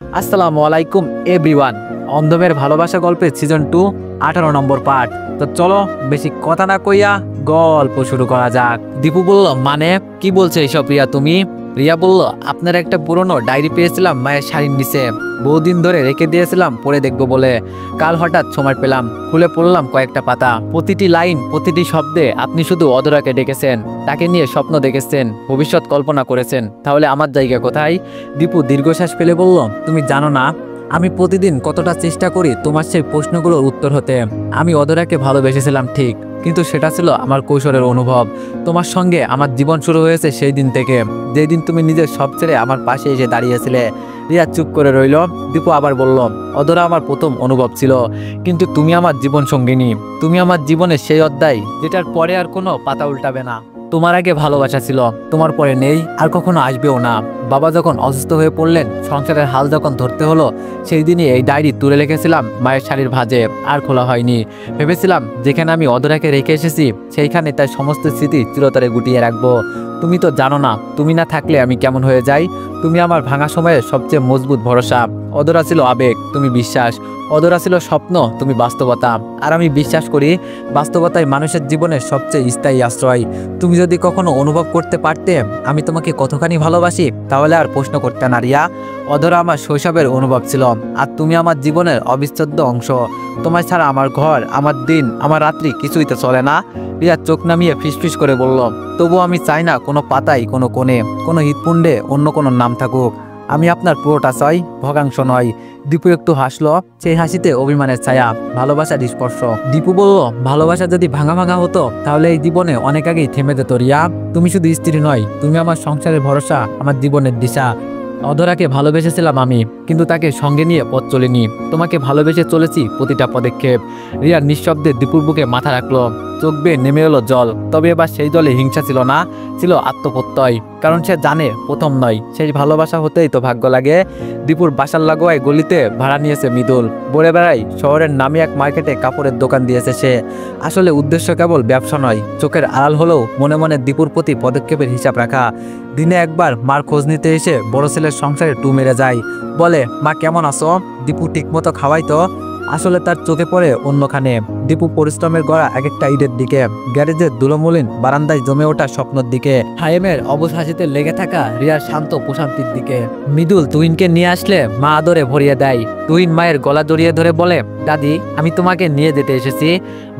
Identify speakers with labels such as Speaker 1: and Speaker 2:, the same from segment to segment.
Speaker 1: আসসালামু আলাইকুম এভরিওয়ান। অন্ধমের ভালোবাসা গল্পের সিজন 2 18 নম্বর পার্ট। তো চলো বেশি কথা না কইয়া গল্প শুরু করা যাক। দীপু বলল, মানে কি বলছে এইসব রিয়া তুমি? রিয়া বলল, আপনার একটা পুরনো ডায়েরি পেয়েছিলাম মায়ের শাড়ির নিচে, বহুদিন ধরে রেখে দিয়েছিলাম পড়ে দেখবো বলে। কাল হঠাৎ সময় পেলাম, খুলে পড়লাম কয়েকটা পাতা। প্রতিটি লাইন, প্রতিটি শব্দে আপনি শুধু অধরাকে ডেকেছেন, তাকে নিয়ে স্বপ্ন দেখেছেন, ভবিষ্যৎ কল্পনা করেছেন। তাহলে আমার জায়গা কোথায়? দীপু দীর্ঘশ্বাস ফেলে বলল, তুমি জানো না আমি প্রতিদিন কতটা চেষ্টা করি তোমার সেই প্রশ্নগুলোর উত্তর হতে। আমি অধরাকে ভালোবেসেছিলাম ঠিক, কিন্তু সেটা ছিল আমার কৈশোরের অনুভব। তোমার সঙ্গে আমার জীবন শুরু হয়েছে সেই দিন থেকে, যেই দিন তুমি নিজের সব ছেড়ে আমার পাশে এসে দাঁড়িয়েছিলে। রিয়া চুপ করে রইল। দীপু আবার বলল, অধরা আমার প্রথম অনুভব ছিল, কিন্তু তুমি আমার জীবন সঙ্গিনী। তুমি আমার জীবনের সেই অধ্যায় যেটার পরে আর কোনো পাতা উল্টাবে না। তোমার আগে ভালোবাসা ছিল, তোমার পরে নেই, আর কখনো আসবেও না। বাবা যখন অসুস্থ হয়ে পড়লেন, সংসারের হাল যখন ধরতে হলো, সেই দিনই এই ডায়েরি তুলে রেখেছিলাম মায়ের শাড়ির ভাঁজে, আর খোলা হয়নি। ভেবেছিলাম যেখানে আমি অধরাকে রেখে এসেছি, সেইখানে তার সমস্ত স্মৃতি চিরতরে গুটিয়ে রাখবো। তুমি তো জানো না, তুমি না থাকলে আমি কেমন হয়ে যাই। তুমি আমার ভাঙা সময়ের সবচেয়ে মজবুত ভরসা। অধরা ছিল আবেগ, তুমি বিশ্বাস। অধরা ছিল স্বপ্ন, তুমি বাস্তবতা। আর আমি বিশ্বাস করি বাস্তবতাই মানুষের জীবনের সবচেয়ে স্থায়ী আশ্রয়। তুমি যদি কখনো অনুভব করতে পারতে আমি তোমাকে কতখানি ভালোবাসি, তাহলে আর প্রশ্ন করতে না রিয়া। অধরা আমার শৈশবের অনুভব ছিল, আর তুমি আমার জীবনের অবিচ্ছেদ্য অংশ। তোমার ছাড়া আমার ঘর, আমার দিন, আমার রাত্রি কিছুই তো চলে না। রিয়া চোখ নামিয়ে ফিসফিস করে বলল, তবু আমি চাই না কোনো পাতায়, কোনো কোণে, কোনো হৃৎপুণ্ডে অন্য কোনো নাম থাকুক। আমি আপনার পুরোটা চাই, ভগাংশ নয়। দীপু একটু হাসলো, সেই হাসিতে অভিমানের ছায়া, ভালোবাসার স্পর্শ। দীপু বলল, ভালোবাসা যদি ভাঙা ভাঙা হতো তাহলে এই জীবনে অনেক আগেই থেমে যেত রিয়া। তুমি শুধু স্ত্রী নয়, তুমি আমার সংসারের ভরসা, আমার জীবনের দিশা। অধরাকে ভালোবেসেছিলাম আমি, কিন্তু তাকে সঙ্গে নিয়ে পথ চলিনি। তোমাকে ভালোবেসে চলেছি প্রতিটা পদক্ষেপ। রিয়া নিঃশব্দে দীপুর বুকে মাথা রাখলো, চোখ বেয়ে নেমে এলো জল। তবে এবার সেই জলে হিংসা ছিল না, ছিল আত্মপ্রত্যয়। কারণ সে জানে প্রথম নয়, সেই ভালোবাসা হতেই তো ভাগ্য লাগে। দীপুর বাসার লাগোয়ায় গলিতে ভাড়া নিয়েছে মৃদুল, বলে বেড়াই শহরের নামি এক মার্কেটে কাপড়ের দোকান দিয়েছে সে। আসলে উদ্দেশ্য কেবল ব্যবসা নয়, চোখের আড়াল হলেও মনে মনে দীপুর প্রতি পদক্ষেপের হিসাব রাখা। দিনে একবার মার খোঁজ নিতে এসে বড় ছেলের সংসারে টু মেরে যায়, বলে, মা কেমন আছো? দীপু ঠিকমতো খাওয়াই তো? আসলে তার চোখে পড়ে অন্যখানে। দীপু পরিশ্রমের গড়া এক একটা ঈদের দিকে, গ্যারেজের ধুলোমলিন বারান্দায় জমে ওঠা স্বপ্নের দিকে, হায়েমের অবুঝ হাসিতে লেগে থাকা রিয়ার শান্ত প্রশান্তির দিকে। মৃদুল তুহিনকে নিয়ে আসলে মা আদরে ভরিয়ে দেয়। তুহিন মায়ের গলা জড়িয়ে ধরে বলে, দাদি আমি তোমাকে নিয়ে যেতে এসেছি।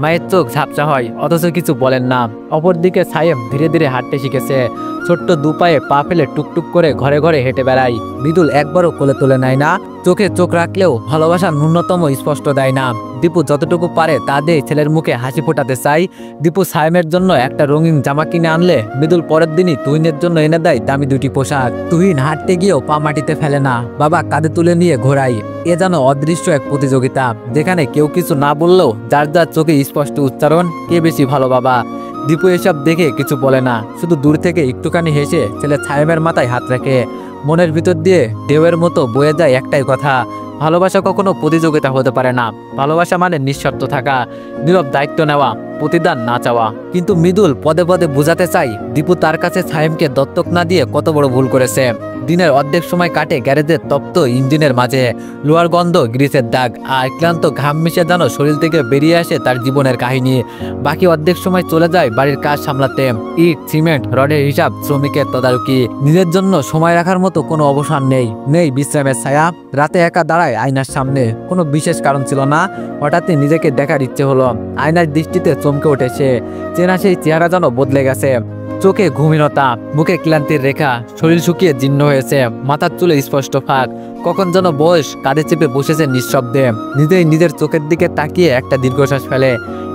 Speaker 1: মায়ের চোখ ঝাপসা হয়, অথচ কিছু বলেন না। অপরদিকে সায়েম ধীরে ধীরে হাঁটতে শিখেছে, ছোট্ট দুপায়ে পা ফেলে টুকটুক করে ঘরে ঘরে হেঁটে বেড়ায়। মৃদুল একবারও কোলে তুলে নেয় না, চোখে চোখ রাখলেও ভালোবাসার ন্যূনতম স্পষ্ট দেয় না। দীপু যতটুকু পারে তা দিয়ে ছেলের মুখে হাসি ফোটাতে চায়। দীপু সায়েমের জন্য একটা রঙিন জামা কিনে আনলে মৃদুল পরের দিনই তুহিনের জন্য এনে দেয় দামি দুটি পোশাক। তুহিন হাঁটতে গিয়েও পা মাটিতে ফেলে না, বাবা কাঁধে তুলে নিয়ে ঘোরায়। এ যেন অদৃশ্য এক প্রতিযোগিতা, যেখানে কেউ কিছু না বললেও যার যার চোখে স্পষ্ট উচ্চারণ, কে বেশি ভালো বাবা। দীপু এসব দেখে কিছু বলে না, শুধু দূর থেকে একটুখানি হেসে ছেলে সায়েমের মাথায় হাত রাখে। মনের ভিতর দিয়ে ঢেউয়ের মতো বয়ে যায় একটাই কথা, ভালোবাসা কখনো প্রতিযোগিতা হতে পারে না। ভালোবাসা মানে নিঃস্বার্থ থাকা, নীরব দায়িত্ব নেওয়া, প্রতিদান না চাওয়া। কিন্তু মৃদুল পদে পদে বোঝাতে চাই দীপু তার কাছে সায়েমকে দত্তক না দিয়ে কত বড় ভুল করেছে। দিনের অর্ধেক সময় কাটে গ্যারেজের তপ্ত ইঞ্জিনের মাঝে, লোহার গন্ধ, গ্রিসের দাগ, আর ক্লান্ত ঘাম মিশে যেন শরীর থেকে বেরিয়ে আসে তার জীবনের কাহিনী। বাকি অর্ধেক সময় চলে যায় বাড়ির কাজ সামলাতে, ইট, সিমেন্ট, রডের হিসাব, শ্রমিকের তদারকি। নিজের জন্য সময় রাখার মতো কোনো অবসর নেই, নেই বিশ্রামের ছায়া। রাতে একা দাঁড়ায় আয়নার সামনে, কোনো বিশেষ কারণ ছিল না, হঠাৎই নিজেকে দেখার ইচ্ছে হলো। আয়নার দৃষ্টিতে চমকে উঠেছে, চেনা সেই চেহারা যেন বদলে গেছে। চোখে ঘুমিনতা, মুখে ক্লান্তির রেখা, শরীর শুকিয়ে জীর্ণ হয়েছে, মাথার চুলে স্পষ্ট ফাঁক। কখন যেন বয়স কাঁধে চেপে বসেছে নিঃশব্দে। নিজেই নিজের চোখের দিকে তাকিয়ে একটা দীর্ঘশ্বাস ফেলে।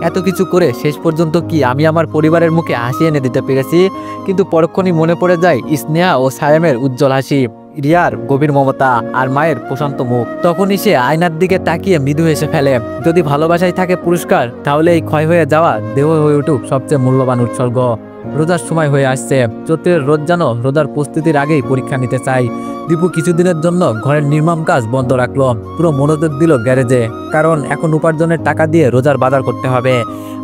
Speaker 1: এত কিছু করে শেষ পর্যন্ত কি আমি আমার পরিবারের মুখে হাসি এনে দিতে পেরেছি? কিন্তু পরক্ষণই মনে পড়ে যায় স্নেহা ও সায়েমের উজ্জ্বল হাসি, রিয়ার গভীর মমতা, আর মায়ের প্রশান্ত মুখ। তখনই সে আয়নার দিকে তাকিয়ে মৃদু হেসে ফেলে। যদি ভালোবাসায় থাকে পুরস্কার, তাহলে এই ক্ষয় হয়ে যাওয়া দেহ হয়ে উঠুক সবচেয়ে মূল্যবান উৎসর্গ। রোজার সময় হয়ে আসছে, চৈত্রের রোদ যেন রোজার প্রস্তুতির আগেই পরীক্ষা নিতে চাই। দীপু কিছুদিনের জন্য ঘরের নির্মাণ কাজ বন্ধ রাখলো, পুরো মনোযোগ দিল গ্যারেজে, কারণ এখন উপার্জনের টাকা দিয়ে রোজার বাজার করতে হবে।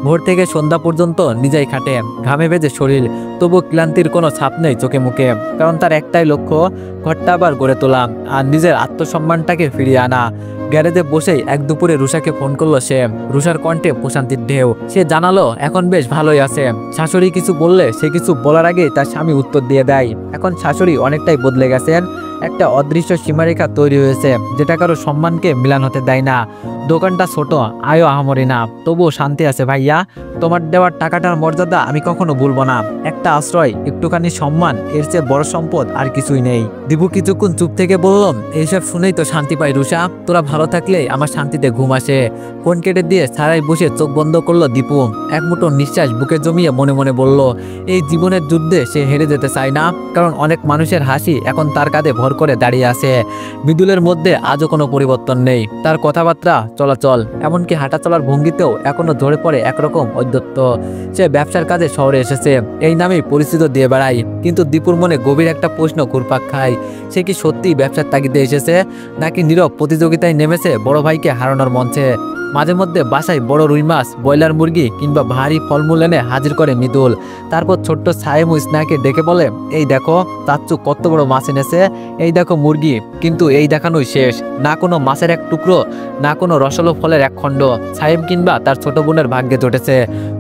Speaker 1: ভোর থেকে সন্ধ্যা পর্যন্ত নিজেই খাটে, ঘামে ভেজে শরীর, তবু ক্লান্তির কোনো ছাপ নেই চোখে মুখে, কারণ তার একটাই লক্ষ্য ঘরটা আবার গড়ে তোলা আর নিজের আত্মসম্মানটাকে ফিরিয়ে আনা। গ্যারেজে বসেই এক দুপুরে রুষাকে ফোন করলো সে। রুষার কণ্ঠে প্রশান্তির ঢেউ। সে জানালো এখন বেশ ভালোই আছে। শাশুড়ি কিছু বললে সে কিছু বলার আগেই তার স্বামী উত্তর দিয়ে দেয়। এখন শাশুড়ি অনেকটাই বদলে গেছেন, একটা অদৃশ্য সীমারেখা তৈরি হয়েছে যেটা কারো সম্মানকে মিলান হতে দেয় না। দোকানটা ছোট, আয়ও আহামরি না, তবুও শান্তি আছে ভাইয়া। তোমার দেওয়ার টাকাটার মর্যাদা আমি কখনো ভুলবো না। একটা আশ্রয়, একটুখানি সম্মান, এর চেয়ে বড় সম্পদ আর কিছুই নেই। দীপু কিছুক্ষণ চুপ থেকে বললাম, এইসব শুনেই তো শান্তি পাই রুষা, তোরা ভালো থাকলে আমার শান্তিতে ঘুম আসে। ফোন কেটে দিয়ে ছাড়াই বসে চোখ বন্ধ করলো দীপু। এক মুঠো নিঃশ্বাস বুকে জমিয়ে মনে মনে বলল, এই জীবনের যুদ্ধে সে হেরে যেতে চায় না, কারণ অনেক মানুষের হাসি এখন তার কাঁধে ভর করে দাঁড়িয়ে আছে। মৃদুলের মধ্যে আজও কোনো পরিবর্তন নেই, তার কথাবার্তা, চলাচল, এমনকি হাঁটা চলার ভঙ্গিতেও এখনো ঝরে পড়ে একরকম অদ্যত্ত। সে ব্যবসার কাজে শহরে এসেছে, এই নামেই পরিচিত দিয়ে বেড়ায়, কিন্তু দীপুর মনে গভীর একটা প্রশ্ন ঘুরপাক খায়। সে কি সত্যি ব্যবসার তাগিদে এসেছে, নাকি নীরব প্রতিযোগিতায় নেমেছে বড় ভাইকে হারানোর মঞ্চে? মাঝে মধ্যে বাসায় বড় রুই মাছ, ব্রয়লার মুরগি কিংবা ভারী ফলমূল এনে হাজির করে মৃদুল। তারপর ছোট্ট সায়েম স্নাকে ডেকে বলে, এই দেখো চাচ্চু কত বড় মাছ এনেছে, এই দেখো মুরগি। কিন্তু এই দেখানোই শেষ, না কোনো মাছের এক টুকরো, না কোনো রসালো ফলের এক খণ্ড সায়েম কিংবা তার ছোট বোনের ভাগ্যে জুটেছে।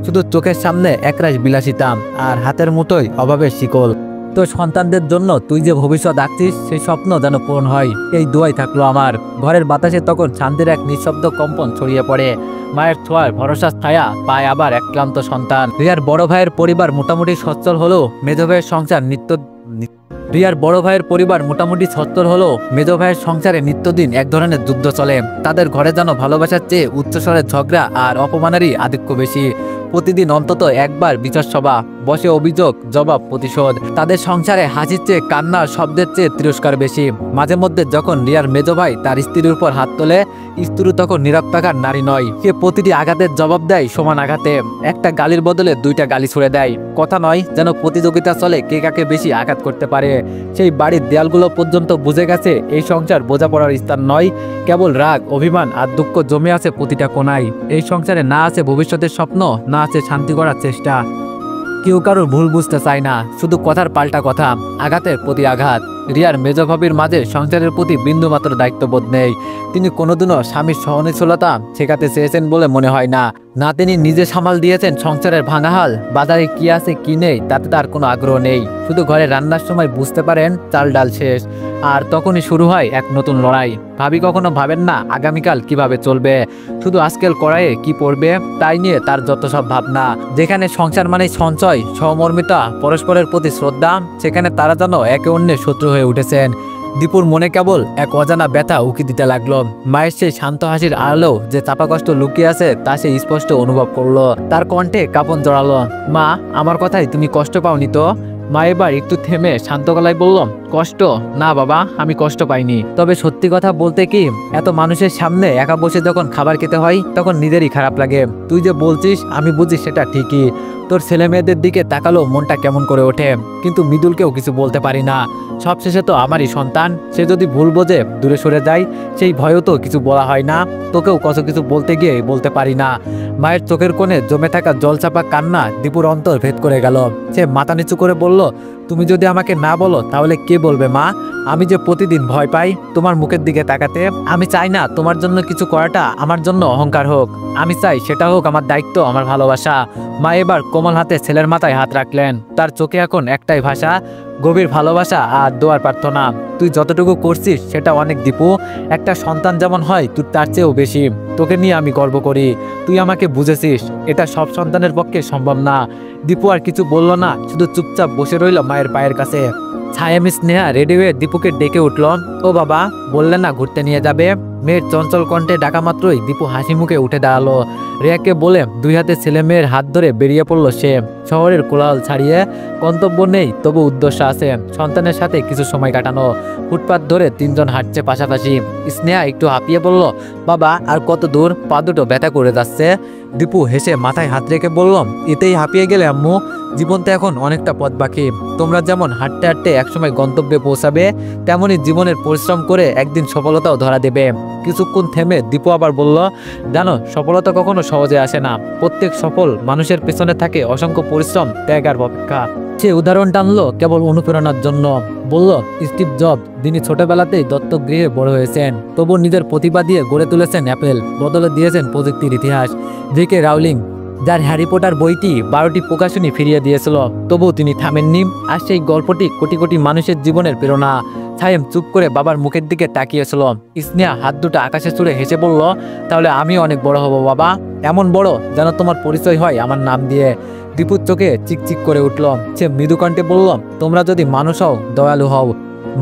Speaker 1: শুধু চোখের সামনে একরাশ বিলাসিতা আর হাতের মুঠোয় অভাবের শিকল। তো সন্তানদের জন্য তুই যে ভবিষ্যৎ আঁকছিস সেই স্বপ্ন যেন পূরণ হয়, এই দোয়াই থাকলো আমার। ঘরের বাতাসে তখন শান্তির এক নিঃশব্দ কম্পন ছড়িয়ে পড়ে। মায়ের ছোঁয়ার ভরসা ছায়া পায় আবার এক ক্লান্ত সন্তান। রিয়ার বড় ভাইয়ের পরিবার মোটামুটি সচ্ছল হলেও মেজ ভাইয়ের সংসার রিয়ার বড় ভাইয়ের পরিবার মোটামুটি সচ্ছল হলেও মেজ ভাইয়ের সংসারে নিত্যদিন এক ধরনের যুদ্ধ চলে। তাদের ঘরে যেন ভালোবাসার চেয়ে উচ্চস্বরের ঝগড়া আর অপমানেরই আধিক্য বেশি। প্রতিদিন অন্তত একবার বিচার সভা বসে, অভিযোগ, জবাব, প্রতিশোধ। তাদের সংসারে হাসির চেয়ে কান্নার, শব্দের চেয়ে তিরস্কার বেশি। মাঝে মধ্যে যখন রিয়ার মেজ ভাই তার স্ত্রীর উপর হাত তোলে, স্ত্রী তখন নীরব থাকার নারী নয়, সে প্রতিটি আঘাতের জবাব দেয় সমান আঘাতে। একটা গালির বদলে দুইটা গালি ছুড়ে দেয়। কথা নয়, যেন প্রতিযোগিতা চলে কে কাকে বেশি আঘাত করতে পারে। সেই বাড়ির দেয়ালগুলো পর্যন্ত বুঝে গেছে এই সংসার বোঝাপড়ার স্থান নয়, কেবল রাগ, অভিমান আর দুঃখ জমে আছে প্রতিটা কোনায়। এই সংসারে না আছে ভবিষ্যতের স্বপ্ন, না আছে শান্তি করার চেষ্টা। কেউ কারোর ভুল বুঝতে চায় না, শুধু কথার পাল্টা কথা, আঘাতের প্রতি আঘাত। রিয়ার মেজ ভাবির মাঝে সংসারের প্রতি বিন্দুমাত্র দায়িত্ববোধ নেই। তিনি কোনোদিনও স্বামীর সহনশীলতা শেখাতে চেয়েছেন বলে মনে হয় না। না তিনি নিজে সামাল দিয়েছেন সংসারের ভাঙাহাল, বাজারে কি আছে কি নেই তাতে তার কোনো আগ্রহ নেই। শুধু ঘরে রান্নার সময় বুঝতে পারেন চাল ডাল শেষ, আর তখনই শুরু হয় এক নতুন লড়াই। ভাবি কখনো ভাবেন না আগামীকাল কিভাবে চলবে, শুধু আজকের কড়াইয়ে কি পড়বে তাই নিয়ে তার যত সব ভাবনা। যেখানে সংসার মানে সঞ্চয়, সহমর্মিতা, পরস্পরের প্রতি শ্রদ্ধা, সেখানে তারা যেন একে অন্যের শত্রু হয়ে উঠেছেন। দীপুর মনে কেবল এক অজানা ব্যথা উকি দিতে লাগলো। মায়ের সেই শান্ত হাসির আড়ালেও যে চাপা কষ্ট লুকিয়ে আছে তা সে স্পষ্ট অনুভব করলো। তার কণ্ঠে কাঁপন জড়ালো। মা, আমার কথায় তুমি কষ্ট পাওনি তো? মা এবার একটু থেমে শান্ত গলায় বলল, কষ্ট না বাবা, আমি কষ্ট পাইনি। তবে সত্যি কথা বলতে কি, এত মানুষের সামনে একা বসে যখন খাবার খেতে হয় তখন নিজেরই খারাপ লাগে। তুই যে বলছিস আমি বুঝি সেটা ঠিকই। তোর ছেলে মেয়েদের দিকে তাকালো মনটা কেমন করে ওঠে, কিন্তু মৃদুলকেও কিছু বলতে পারি না। সবশেষে তো আমারই সন্তান, সে যদি ভুল বোঝে দূরে সরে যায়, সেই ভয়ও তো কিছু বলা হয় না। তোকেও কত কিছু বলতে গিয়ে বলতে পারি না। মায়ের চোখের কোণে জমে থাকা জলচাপা কান্না দীপুর অন্তর ভেদ করে গেল। সে মাথা নিচু করে বলল, তুমি যদি আমাকে না বলো তাহলে কে বলবে মা? আমি যে প্রতিদিন ভয় পাই তোমার মুখের দিকে তাকাতে। আমি চাই না তোমার জন্য কিছু করাটা আমার জন্য অহংকার হোক, আমি চাই সেটা হোক আমার দায়িত্ব, আমার ভালোবাসা। মা এবার কোমল হাতে ছেলের মাথায় হাত রাখলেন। তার চোখে এখন একটাই ভাষা, গভীর ভালোবাসা আর দোয়ার প্রার্থনা। তুই যতটুকু করছিস সেটা অনেক দীপু। একটা সন্তান যেমন হয় তুই তার চেয়েও বেশি। তোকে নিয়ে আমি গর্ব করি। তুই আমাকে বুঝেছিস, এটা সব সন্তানের পক্ষে সম্ভব না। দীপু আর কিছু বলল না, শুধু চুপচাপ বসে রইল মায়ের পায়ের কাছে। ছায়াম স্নেহা রেডি হয়ে দীপুকে ডেকে উঠল। ও বাবা, বললে না ঘুরতে নিয়ে যাবে? মেয়ের চঞ্চল কণ্ঠে ডাকা মাত্রই দীপু হাসি মুখে উঠে দাঁড়ালো। রিয়াকে বলে দুই হাতে ছেলে মেয়ের হাত ধরে বেরিয়ে পড়ল সে। শহরের কোলাহল ছাড়িয়ে গন্তব্য নেই, তবু উদ্দেশ্য আছে সন্তানের সাথে কিছু সময় কাটানো। ফুটপাত ধরে তিনজন হাঁটছে পাশাপাশি। স্নেহা একটু হাঁপিয়ে বলল, বাবা আর কত দূর? পা দুটো ব্যথা করে যাচ্ছে। দীপু হেসে মাথায় হাত রেখে বলল, এতেই হাঁপিয়ে গেলে আম্মু? জীবন তো এখন অনেকটা পথ বাকি। তোমরা যেমন হাঁটতে হাঁটতে একসময় গন্তব্যে পৌঁছাবে, তেমনই জীবনের পরিশ্রম করে একদিন সফলতাও ধরা দেবে। কিছুক্ষণ থেমে দীপু আবার বলল, জানো সফলতা কখনো সহজে আসে না। প্রত্যেক সফল মানুষের পেছনে থাকে অসংখ্য পরিশ্রম, ত্যাগ আর অপেক্ষা। সে উদাহরণ টানলো কেবল অনুপ্রেরণার জন্য। বলল, স্টিভ জবস যিনি ছোটবেলাতেই দত্তক গৃহে বড় হয়েছেন, তবু নিজের প্রতিভা দিয়ে গড়ে তুলেছেন অ্যাপেল, বদলে দিয়েছেন প্রযুক্তির ইতিহাস। জে.কে রাউলিং যার হ্যারি পটার বইটি 12টি প্রকাশনী ফিরিয়ে দিয়েছিল, তবুও তিনি থামেননি। আর সেই গল্পটি কোটি কোটি মানুষের জীবনের প্রেরণা। সায়েম চুপ করে বাবার মুখের দিকে তাকিয়েছিল। স্নেহা হাত দুটো আকাশে ছুঁড়ে হেসে বলল, তাহলে আমি অনেক বড় হব বাবা, এমন বড় যেন তোমার পরিচয় হয় আমার নাম দিয়ে। দীপুর চোখে চিকচিক করে উঠল। সে মৃদু কণ্ঠে বলল, তোমরা যদি মানুষ হও, দয়ালু হও,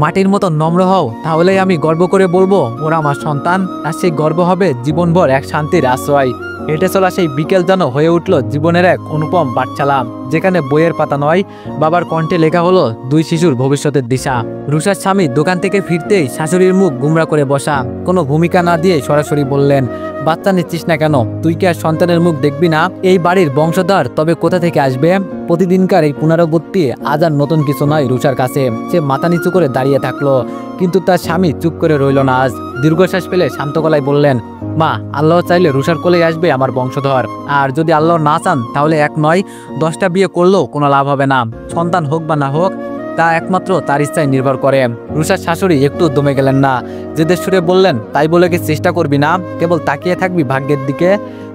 Speaker 1: মাটির মতো নম্র হও, তাহলেই আমি গর্ব করে বলবো ওরা আমার সন্তান। আর সেই গর্ব হবে জীবনভর এক শান্তির আশ্রয়। হেঁটে চলা সেই বিকেল যেন হয়ে উঠল জীবনের এক অনুপম পাঠশালা, যেখানে বইয়ের পাতা নয়, বাবার কণ্ঠে লেখা হলো দুই শিশুর ভবিষ্যতের দিশা। রুষার স্বামী দোকান থেকে ফিরতেই শাশুড়ির মুখ গুমরা করে বসা। কোনো ভূমিকা না দিয়ে সরাসরি বললেন, বাচ্চা নিচ্ছিস না কেন? তুই কি আর সন্তানের মুখ দেখবি না? এই বাড়ির বংশধর তবে কোথা থেকে আসবে? প্রতিদিনকার এই পুনরাবৃত্তি আজ আর নতুন কিছু নয় রুষার কাছে। সে মাথা নিচু করে দাঁড়িয়ে থাকলো, কিন্তু তার স্বামী চুপ করে রইল না আজ। দীর্ঘশ্বাস ফেলে শান্ত গলায় বললেন, মা, আল্লাহ চাইলে রুষার কোলেই আসবে আমার বংশধর। আর যদি আল্লাহ না চান, তাহলে এক নয় 10টা বিয়ে করলেও কোনো লাভ হবে না। সন্তান হোক বা না হোক, তা একমাত্র তার ইচ্ছায় নির্ভর করে। রুষার শাশুড়ি একটু দমে গেলেন না, জেদের সুরে বললেন, তাই বলে কি চেষ্টা করবি না? কেবল তাকিয়ে থাকবি ভাগ্যের দিকে?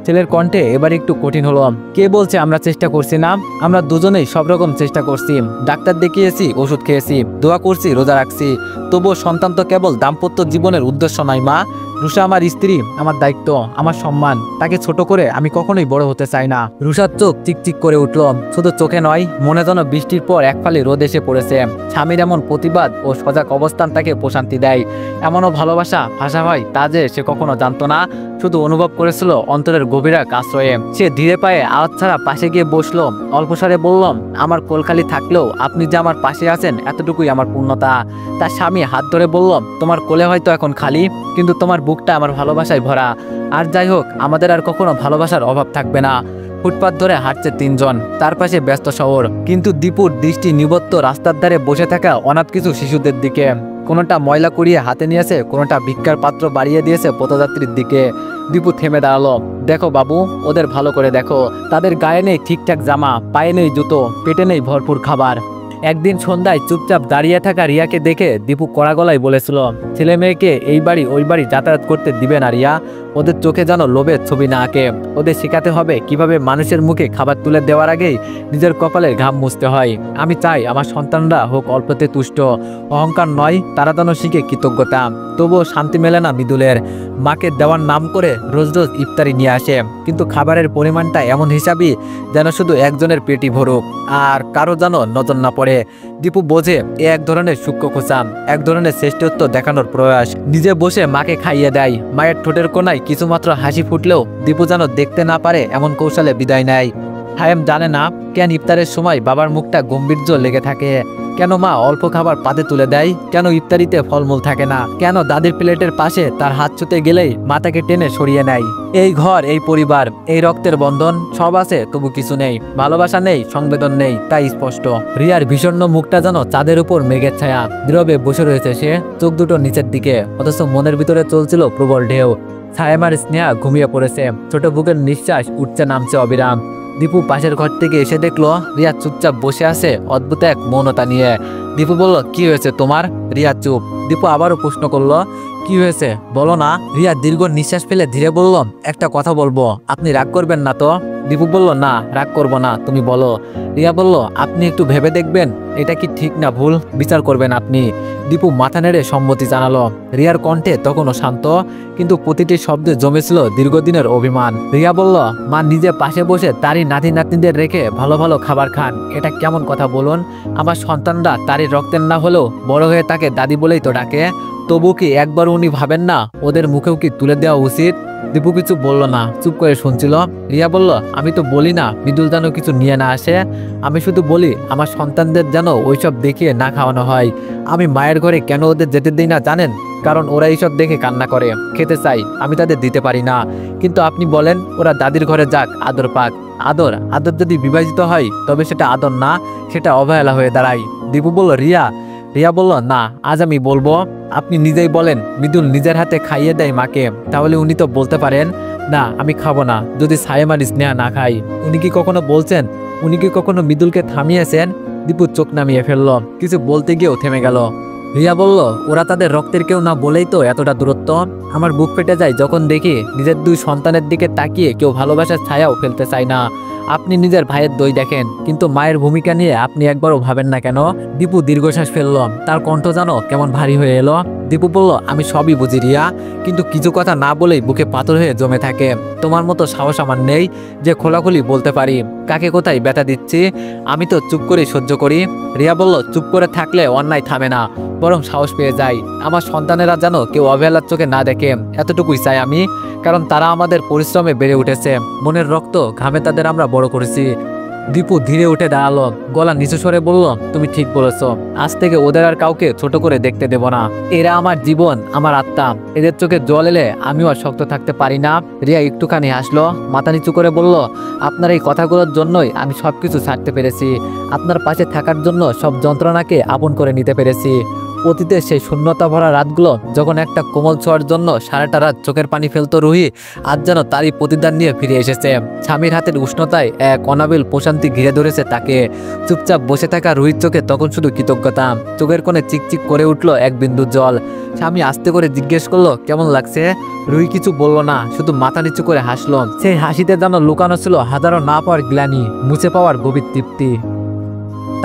Speaker 1: ছেলের কণ্ঠে এবার একটু কঠিন হলো। কে বলছে আমরা চেষ্টা করছি না? আমরা দুজনেই সব রকম চেষ্টা করছি। ডাক্তার দেখিয়েছি, ওষুধ খেয়েছি, দোয়া করছি, রোজা রাখছি। তবুও সন্তান তো কেবল দাম্পত্য জীবনের উদ্দেশ্য নয় মা। রুষা আমার স্ত্রী, আমার দায়িত্ব, আমার সম্মান। তাকে ছোট করে আমি কখনোই বড় হতে চাই না। রুষার চোখ চিকচিক করে উঠল। শুধু চোখে নয়, মনে যেন বৃষ্টির পর এক ফালি রোদ এসে পড়েছে। স্বামীর এমন প্রতিবাদ ও সজাগ অবস্থান তাকে প্রশান্তি দেয়। এমনও ভালোবাসা ভাষা হয় তা যে সে কখনো জানতো না, শুধু অনুভব করেছিল অন্তরের গভীর এক আশ্রয়ে। সে ধীরে পায়ে আওয়াজ ছাড়া পাশে গিয়ে বসলো। অল্পসারে বলল, আমার কোলখালি থাকলেও আপনি যে আমার পাশে আছেন, এতটুকুই আমার পূর্ণতা। তার স্বামী হাত ধরে বলল, তোমার কোলে হয়তো এখন খালি, কিন্তু তোমার বুকটা আমার ভালোবাসায় ভরা। আর যাই হোক, আমাদের আর কখনো ভালোবাসার অভাব থাকবে না। ফুটপাত ধরে হাঁটছে তিনজন, তার পাশে ব্যস্ত শহর, কিন্তু দীপুর দৃষ্টি নিবদ্ধ রাস্তার ধারে বসে থাকা অনাথ কিছু শিশুদের দিকে। কোনোটা ময়লা কুড়িয়ে হাতে নিয়েছে, কোনোটা ভিক্ষার পাত্র বাড়িয়ে দিয়েছে পথযাত্রীর দিকে। দীপু থেমে দাঁড়ালো। দেখো বাবু, ওদের ভালো করে দেখো। তাদের গায়ে নেই ঠিকঠাক জামা, পায়ে নেই জুতো, পেটে নেই ভরপুর খাবার। একদিন সন্ধ্যায় চুপচাপ দাঁড়িয়ে থাকা রিয়াকে দেখে দীপু কড়া গলায় বলেছিল, ছেলে মেয়েকে এই বাড়ি ওই বাড়ি যাতায়াত করতে দিবে না রিয়া। ওদের চোখে যেন লোভের ছবি না আঁকে। ওদের শেখাতে হবে কিভাবে মানুষের মুখে খাবার তুলে দেওয়ার আগেই নিজের কপালের ঘাম মুছতে হয়। আমি চাই আমার সন্তানরা হোক অল্পতে তুষ্ট, অহংকার নয়, তারা যেন শিখে কৃতজ্ঞতা। তবুও শান্তি মেলে না মৃদুলের। মাকে দেওয়ার নাম করে রোজ রোজ ইফতারি নিয়ে আসে, কিন্তু খাবারের পরিমাণটা এমন হিসাবই যেন শুধু একজনের পেটি ভরুক, আর কারো যেন নজর না পড়ে। দীপু বোঝে এ এক ধরনের সূক্ষ্ম খোঁচা, এক ধরনের শ্রেষ্ঠত্ব দেখানোর প্রয়াস। নিজে বসে মাকে খাইয়ে দেয়। মায়ের ঠোঁটের কোনায় কিছুমাত্র হাসি ফুটলেও দীপু যেন দেখতে না পারে এমন কৌশলে বিদায় নেয়। হায়েম জানে না কেন ইফতারের সময় বাবার মুখটা গম্ভীর্য লেগে থাকে, কেন মা অল্প খাবার পাতে তুলে দেয়, কেন ইফতারিতে ফলমূল থাকে না, কেন দাদির প্লেটের পাশে তার হাত ছুঁতে গেলেই মাথাকে টেনে সরিয়ে নেয়। এই ঘর, এই পরিবার, এই রক্তের বন্ধন সব আছে, তবু কিছু নেই, ভালোবাসা নেই, সংবেদন নেই, তাই স্পষ্ট। রিয়ার বিষণ্ণ মুখটা যেন চাঁদের উপর মেঘের ছায়া। নীরবে বসে রয়েছে সে, চোখ দুটো নিচের দিকে, অথচ মনের ভিতরে চলছিল প্রবল ঢেউ। সায়েমার স্নেহা ঘুমিয়ে পড়েছে, ছোট বুকের নিঃশ্বাস উঠছে নামছে অবিরাম। দীপু পাশের ঘর থেকে এসে দেখলো রিয়া চুপচাপ বসে আছে অদ্ভুত এক মৌনতা নিয়ে। দীপু বলল, কি হয়েছে তোমার? রিয়া চুপ। দীপু আবারও প্রশ্ন করলো, কি হয়েছে বলো না। রিয়া দীর্ঘ নিঃশ্বাস ফেলে ধীরে বলল, একটা কথা বলবো, আপনি রাগ করবেন না তো? দীপু বলল, না, রাগ করবো না, তুমি বলো। রিয়া বলল, আপনি একটু ভেবে দেখবেন, এটা কি ঠিক না ভুল, বিচার করবেন আপনি। দীপু মাথা নেড়ে সম্মতি জানালো। রিয়ার কণ্ঠে তখনও শান্ত, কিন্তু প্রতিটি শব্দে জমেছিল দীর্ঘদিনের অভিমান। রিয়া বলল, মা নিজে পাশে বসে তারই নাতি নাতনিদের রেখে ভালো ভালো খাবার খান, এটা কেমন কথা বলুন? আমার সন্তানরা তারই রক্তের না হলেও বড় হয়ে তাকে দাদি বলেই তো ডাকে। তবু কি একবার উনি ভাবেন না ওদের মুখেও কি তুলে দেওয়া উচিত? দীপু কিছু বলল না, চুপ করে শুনছিল। রিয়া বলল, আমি তো বলি না মৃদুল যেন কিছু নিয়ে না আসে, আমি শুধু বলি আমার সন্তানদের যেন ওইসব দেখিয়ে না খাওয়ানো হয়। আমি মায়ের ঘরে কেন ওদের যেতে দিই না জানেন? কারণ ওরা এইসব দেখে কান্না করে, খেতে চাই, আমি তাদের দিতে পারি না। কিন্তু আপনি বলেন ওরা দাদির ঘরে যাক, আদর পাক। আদর আদর যদি বিভাজিত হয় তবে সেটা আদর না, সেটা অবহেলা হয়ে দাঁড়ায়। দীপু বলল, রিয়া। রিয়া বলল, না, আজ আমি বলবো। আপনি নিজেই বলেন মৃদুল নিজের হাতে খাইয়ে দেয় মাকে, তাহলে উনি তো বলতে পারেন না আমি খাবো না যদি সায়েমার স্নেহা না খাই। উনি কি কখনো বলছেন? উনি কি কখনো মৃদুলকে থামিয়েছেন? দীপু চোখ নামিয়ে ফেলল, কিছু বলতে গিয়েও থেমে গেল। রিয়া বলল, ওরা তাদের রক্তের কেউ না বলেই তো এতটা দূরত্ব। আমার বুক ফেটে যায় যখন দেখি নিজের দুই সন্তানের দিকে তাকিয়ে কেউ ভালোবাসার ছায়াও ফেলতে চায় না। আপনি নিজের ভাইয়ের দই দেখেন, কিন্তু মায়ের ভূমিকা নিয়ে আপনি একবারও ভাবেন না কেন? দীপু দীর্ঘশ্বাস ফেলল, তার কণ্ঠ জানো কেমন ভারী হয়ে এলো। দীপু বলল, আমি সবই বুঝি রিয়া, কিন্তু কিছু কথা না বলেই বুকে পাথর হয়ে জমে থাকে। তোমার মতো সাহস আমার নেই যে খোলাখুলি বলতে পারি কাকে কোথায় ব্যথা দিচ্ছি। আমি তো চুপ করে সহ্য করি। রিয়া বলল, চুপ করে থাকলে অন্যায় থামে না, বরং সাহস পেয়ে যায়। আমার সন্তানেরা যেন কেউ অবহেলার চোখে না দেখে, এতটুকুই চাই আমি। কারণ তারা আমাদের পরিশ্রমে বেড়ে উঠেছে, মনের রক্ত ঘামে তাদের আমরা বড় করেছি। দীপু ধীরে উঠে দাঁড়ালো, গলা নিচু স্বরে বলল, তুমি ঠিক বলেছ, আজ থেকে ওদের আর কাউকে ছোট করে দেখতে দেব না। এরা আমার জীবন, আমার আত্মা। এদের চোখে জল এলে আমিও আর শক্ত থাকতে পারি না। রিয়া একটুখানি হাসলো, মাথা নিচু করে বলল, আপনার এই কথাগুলোর জন্যই আমি সবকিছু ছাড়তে পেরেছি। আপনার পাশে থাকার জন্য সব যন্ত্রণাকে আপন করে নিতে পেরেছি। অতীতের সেই শূন্যতা ভরা রাতগুলো যখন একটা কোমল ছোঁয়ার জন্য সারাটা রাত চোখের পানি ফেলতো রুহি, আজ যেন তারই প্রতিদান নিয়ে ফিরে এসেছে। স্বামীর হাতের উষ্ণতায় এক অনাবিল প্রশান্তি ঘিরে ধরেছে তাকে। চুপচাপ বসে থাকা রুহির চোখে তখন শুধু কৃতজ্ঞতা, চোখের কোণে চিকচিক করে উঠল এক বিন্দু জল। স্বামী আস্তে করে জিজ্ঞেস করলো, কেমন লাগছে? রুহি কিছু বলল না, শুধু মাথা নিচু করে হাসলো। সেই হাসিতে যেন লুকানো ছিল হাজারো না পাওয়ার গ্লানি, মুছে পাওয়ার গভীর তৃপ্তি।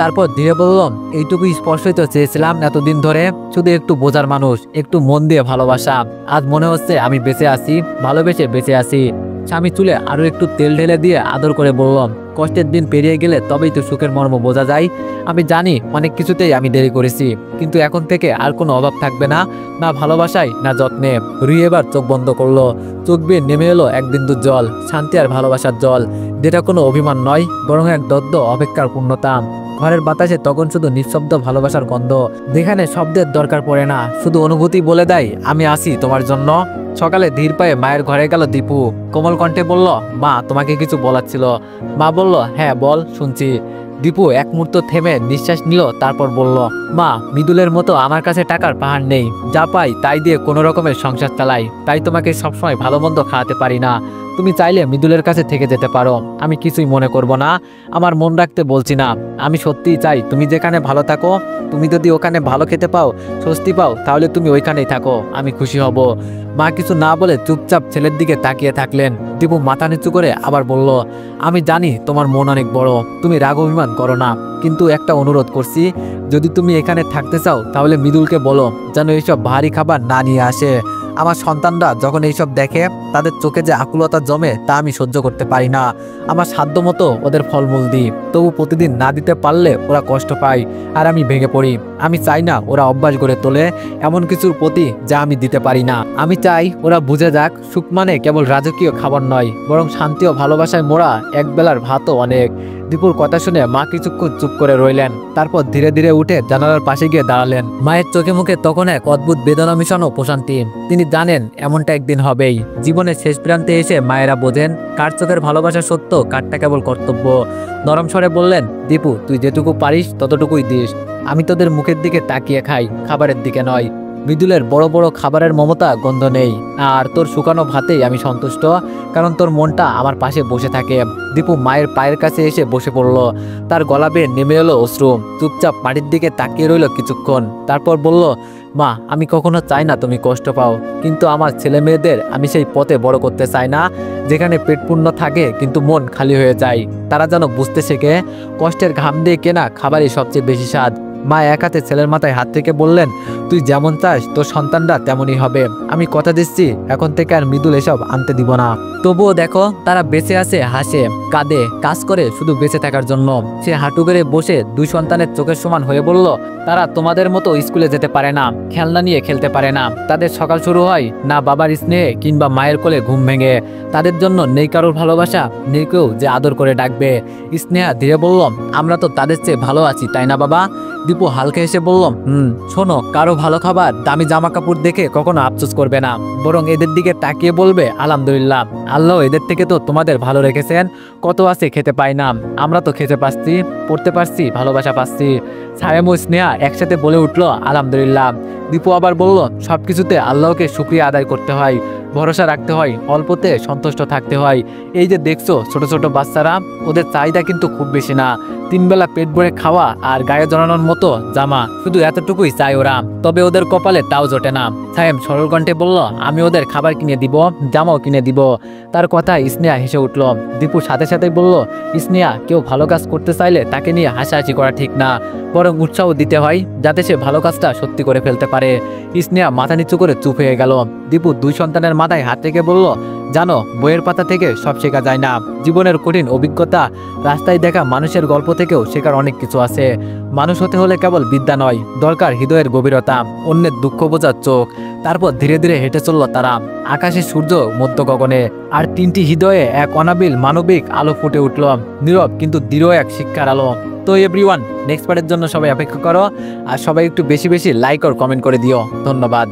Speaker 1: তারপর ধীরে বললাম, এইটুকু স্পষ্টই তো চেয়েছিলাম এতদিন ধরে, শুধু একটু বোঝার মানুষ, একটু মন দিয়ে ভালোবাসা। আজ মনে হচ্ছে আমি বেঁচে আছি, ভালোবেসে বেঁচে আছি। স্বামী চুলে আরো একটু তেল ঢেলে দিয়ে আদর করে বললাম, কষ্টের দিন পেরিয়ে গেলে তবেই তো সুখের মর্ম বোঝা যায়। আমি জানি অনেক কিছুতেই আমি দেরি করেছি, কিন্তু এখন থেকে আর কোনো অভাব থাকবে না, না ভালোবাসায় না যত্নে। রুহি এবার চোখ বন্ধ করলো, চোখ বেয়ে নেমে এলো এক বিন্দু জল, শান্তি আর ভালোবাসার জল, যেটা কোনো অভিমান নয়, বরং এক দদ্দ অপেক্ষার পূর্ণতা। ঘরের বাতাসে তখন শুধু নিঃশব্দ ভালোবাসার গন্ধ, যেখানে শব্দের দরকার পড়ে না, শুধু অনুভূতি বলে দেয় আমি আছি তোমার জন্য। সকালে ধীর পায়ে মায়ের ঘরে গেল দীপু, কোমল কণ্ঠে বলল, মা তোমাকে কিছু বলার ছিল। মা বলল, হ্যাঁ বল, শুনছি। দীপু এক মুহূর্ত থেমে নিঃশ্বাস নিল, তারপর বলল, মা মৃদুলের মতো আমার কাছে টাকার পাহাড় নেই, যা পাই তাই দিয়ে কোনো রকমের সংসার চালাই, তাই তোমাকে সবসময় ভালো মন্দ খাওয়াতে পারি না। তুমি চাইলে মৃদুলের কাছে থেকে যেতে পারো, আমি কিছুই মনে করব না। আমার মন রাখতে বলছি না, আমি সত্যিই চাই তুমি যেখানে ভালো থাকো। তুমি যদি ওখানে ভালো খেতে পাও, স্বস্তি পাও, তাহলে তুমি ওইখানেই থাকো, আমি খুশি হব। মা কিছু না বলে চুপচাপ ছেলের দিকে তাকিয়ে থাকলেন। দীপু মাথা নিচু করে আবার বলল, আমি জানি তোমার মন অনেক বড়, তুমি রাগ অভিমান করো না, কিন্তু একটা অনুরোধ করছি, যদি তুমি এখানে থাকতে চাও তাহলে মৃদুলকে বলো যেন এইসব ভারী খাবার না নিয়ে আসে। আমার সন্তানরা যখন এইসব দেখে তাদের চোখে যে আকুলতা জমে তা আমি সহ্য করতে পারি না। আমার সাধ্য মতো ওদের ফলমূল দিই, তবু প্রতিদিন না দিতে পারলে ওরা কষ্ট পায় আর আমি ভেঙে পড়ি। আমি চাই না ওরা অভ্যাস গড়ে তোলে এমন কিছুর প্রতি যা আমি দিতে পারি না। আমি চাই ওরা বুঝে যাক সুখ মানে কেবল রাজকীয় খাবার নয়, বরং শান্তি ও ভালোবাসায় মোড়া একবেলার ভাতও অনেক। দীপুর কথা শুনে মা কিছুক্ষণ চুপ করে রইলেন, তারপর ধীরে ধীরে উঠে জানালার পাশে গিয়ে দাঁড়ালেন। মায়ের চোখে মুখে তখন এক অদ্ভুত বেদনা মিশানো প্রশান্তি। তিনি জানেন এমনটা একদিন হবেই। জীবনের শেষ প্রান্তে এসে মায়েরা বোঝেন কার চোখের ভালোবাসা সত্য, কারটা কেবল কর্তব্য। নরম স্বরে বললেন, দীপু তুই যেটুকু পারিস ততটুকুই দিস। আমি তোদের মুখের দিকে তাকিয়ে খাই, খাবারের দিকে নয়। মৃদুলের বড় বড় খাবারের মমতা গন্ধ নেই, আর তোর শুকানো ভাতেই আমি সন্তুষ্ট, কারণ তোর মনটা আমার পাশে বসে থাকে। দীপু মায়ের পায়ের কাছে এসে বসে পড়ল, তার গলা বেয়ে নেমে এলো অশ্রু। চুপচাপ মাটির দিকে তাকিয়ে রইল কিছুক্ষণ, তারপর বলল, মা আমি কখনো চাই না তুমি কষ্ট পাও, কিন্তু আমার ছেলে মেয়েদের আমি সেই পথে বড় করতে চাই না যেখানে পেট পূর্ণ থাকে কিন্তু মন খালি হয়ে যায়। তারা যেন বুঝতে শেখে কষ্টের ঘাম দিয়ে কেনা খাবারই সবচেয়ে বেশি স্বাদ। মা এক হাতে ছেলের মাথায় হাত থেকে বললেন, তুই যেমন চাস তোর সন্তানরা তেমনই হবে। আমি কথা দিচ্ছি এখন থেকে আর মৃদুল এসব আনতে দিব না। তবুও দেখো তারা বেঁচে আছে, হাসে কাঁদে, কাজ করে শুধু বেঁচে থাকার জন্য। সে হাঁটু গেড়ে বসে দুই সন্তানের চোখের সমান হয়ে বলল, তারা তোমাদের মতো স্কুলে যেতে পারে না, খেলনা নিয়ে খেলতে পারে না, তাদের সকাল শুরু হয় না বাবার স্নেহে কিংবা মায়ের কোলে ঘুম ভেঙে। তাদের জন্য নেই কারোর ভালোবাসা, নেই কেউ যে আদর করে ডাকবে। স্নেহা ধীরে বলল, আমরা তো তাদের চেয়ে ভালো আছি তাই না বাবা? দীপু হালকা এসে বলল, শোনো, কারো ভালো খাবার দামি জামা কাপড় দেখে কখনো আফসোস করবে না, বরং এদের দিকে তাকিয়ে বলবে আলহামদুলিল্লাহ, আল্লাহ এদের থেকে তো তোমাদের ভালো রেখেছেন। কত আছে খেতে পাই না, আমরা তো খেতে পাচ্ছি, পড়তে পারছি, ভালোবাসা পাচ্ছি। সায়েম ও স্নেহা একসাথে বলে উঠলো আলহামদুলিল্লাহ। দীপু আবার বলল, সবকিছুতে আল্লাহকে শুকরিয়া আদায় করতে হয়, ভরসা রাখতে হয়, অল্পতে সন্তুষ্ট থাকতে হয়। এই যে দেখছো ছোট ছোট বাচ্চারা, ওদের চাহিদা কিন্তু খুব বেশি না, 3 বেলা পেট ভরে খাওয়া আর গায়ে জড়ানোর মতো জামা, শুধু এতটুকুই চাই ওরা। তবে ওদের কপালে তাও জোটে না। সায়েম সরল কণ্ঠে বলল, আমি ওদের খাবার কিনে দিব, জামাও কিনে দিব। তার কথায় স্নেহা হেসে উঠল। দীপু সাথে সাথে বলল, স্নেহা, কেউ ভালো কাজ করতে চাইলে তাকে নিয়ে হাসাহাসি করা ঠিক না, বরং উৎসাহ দিতে হয় যাতে সে ভালো কাজটা সত্যি করে ফেলতে পারে। স্নেহা মাথা নিচু করে চুপ হয়ে গেল। দীপু দুই সন্তানের মাথায় হাত রেখে বলল, জানো, বইয়ের পাতা থেকে সব শেখা যায় না, জীবনের কঠিন অভিজ্ঞতা, রাস্তায় দেখা মানুষের গল্প থেকেও শেখার অনেক কিছু আছে। মানুষ হতে হলে কেবল বিদ্যা নয়, দরকার হৃদয়ের গভীরতা, অন্যের দুঃখ বোঝার চোখ। তারপর ধীরে ধীরে হেঁটে চলল তারা। আকাশে সূর্য মধ্য গগনে, আর 3টি হৃদয়ে এক অনাবিল মানবিক আলো ফুটে উঠল, নীরব কিন্তু দৃঢ় এক শিক্ষার আলো। তো এভরিওয়ান, নেক্সট পার্টের জন্য সবাই অপেক্ষা করো, আর সবাই একটু বেশি বেশি লাইক আর কমেন্ট করে দিও। ধন্যবাদ।